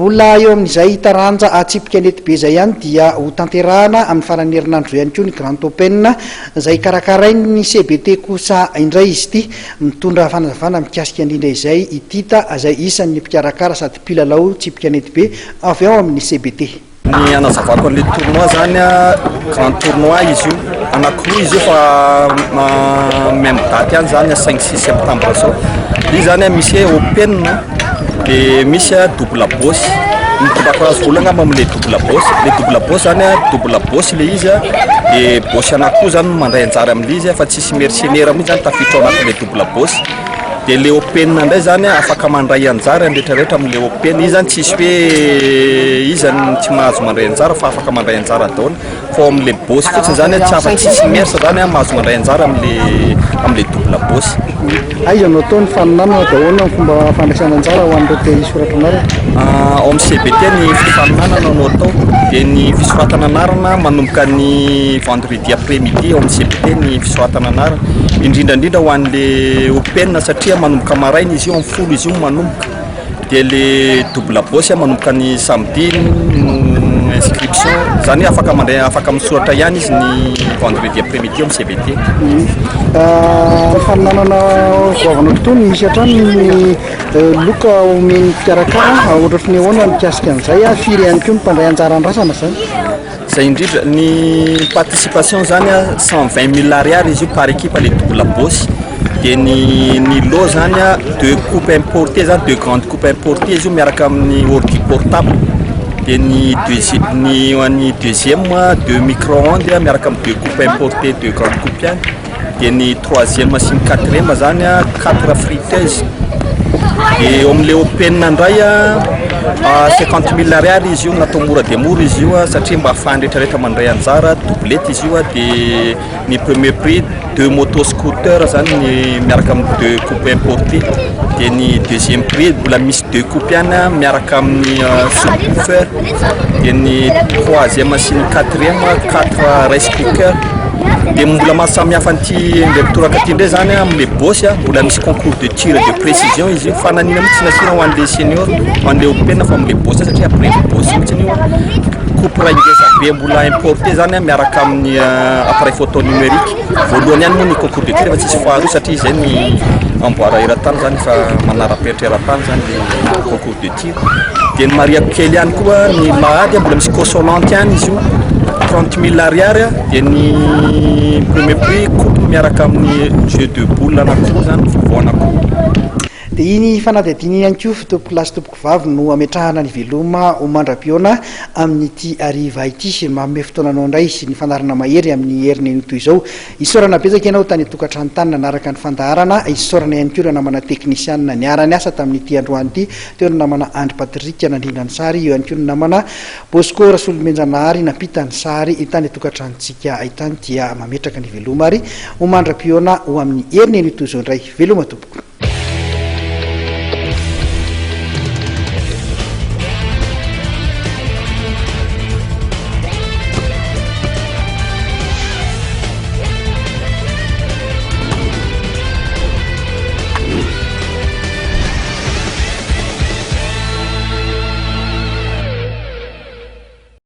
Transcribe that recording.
Vola eo amin'izay taranja atsipika nety be zay ihany dia ho tanterahana amin'ny farany herinandro ihany koa ny Grand Open izay karakarainy CBT kosa indray izy ity mitondra fanazavana mikasika indrindra izay itita izay isan'ny mpikarakara sady mpilalao tsipika nety be avy ao amin'ny CBT. Ny anazavako an'ilay tournoi zany grand tournoi izy io anankiroa izy io fa même date ihany zany 5-6 septembre zao. Izy zany misy Open dia misy double boss. Mitondrako azy vola angamba amin'ilay double boss. Le double boss zany double boss le izy dia boss anankiroa zany mandray anjara amin'ilay izy fa tsisy mercenaire mihitsy zany tafiditra ao anatin'ilay double boss. Dia le Open ndray zany afaka mandray anjara rehetrarehetra amin'ilay Open. Izy zany tsisy hoe izy zany tsy mahazo mandray anjara fa afaka mandray anjara daholo. Fa amin'ilay boss fotsiny zany tsy afaka tsisy merce zany mahazo mandray anjara amin'ilay double boss. Aiza no ataony faninanana daholo ny fomba fandraisana anjara ho an'ireo te hisoratra anarana? Ao amin'ny CBT ny fifaninanana no atao dia ny fisoratana anarana manomboka ny vendredi après-midi ao amin'ny CBT ny fisoratana anarana indrindrandrindra ho an'ilay Open satria manomboka maraina izy io amin'ny folo izy io manomboka dia le double boss manomboka ny samedi inscription zany afaka mandray afaka misoratra ihany izy ny vendredi après-midi amin'ny CBT. Faninanana goavana tontolo misy hatrany ny loka omeny mpikarakara ohatry ny ahoana mikasika an'izay firy ihany koa ny mpandray anjara andrasana zany. Zay indrindra ny participation zany 120 000 ariary izy io par équipe le double boss. Dia ny lot zany 2 coupes importées zany 2 grandes coupes importées izy io miaraka amin'ny ordi portable. Dia ny deuxième 2 micro-ondes miaraka amin'ny 2 coupes importées 2 grandes coupes ihany. Dia ny troisième sy ny quatrième zany 4 friteuses. Dia ao amin'ilay Open indray 50 000 ariary izy io natao mora dia mora izy io satria mba ahafahany rehetrarehetra mandray anjara doublette izy io. Dia ny premier prix 2 motoscooter zany ny miaraka amin'ny 2 coupes importées. Dia ny deuxième prix mbola misy 2 coupes ihany miaraka amin'ny subwoofer. Dia ny troisième sy ny quatrième 4 rice cookers. Dia mbola mahasamy hafa an'ity indray mitoraka aty indray zany amin'ilay boss mbola misy concours de tir de précision izy io fananina mihitsy nasina ho an'ilay senior ho an'ilay Open fa amin'ilay boss satria après boss mihitsy io coupe raha ingeza be mbola importé zany miaraka amin'ny appareil photo numérique. Voalohany ihany moa ny concours de tir fa tsisy faharoa satria izay ny amboara eran-tany zany fa manara-penitra eran-tany zany le concours de tir. Dia ny mariako kely ihany koa ny mahady mbola misy consolante ihany izy io 30 000 ariary. Dia ny premier prix coupe miaraka amin'ny jeu de boule anankiroa zany vovao anankiroa. Dia iny fanadihadiana ihany koa fitompoko lahy sy tompoko vavy no ametrahana ny veloma ho mandram-piona amin'ity hariva ity manome fotoananao indray sy ny fandarana mahery amin'ny herin'ny toy izao. Isaorana betsaka ianao tany tokantrano tany nanaraka ny fandaharana. Isaorana ihany koa ireo namana teknisianina niara-ny asa tamin'ity androany ity teo ny namana Andry Patrika nandrindra ny sary eo ihany koa ny namana Bosco Rasolomenjanahary nampita ny sary tany tokantranontsika ahitany dia mametraka ny veloma ary ho mandram-piona ho amin'ny herin'ny toy izao indray. Veloma tompoko.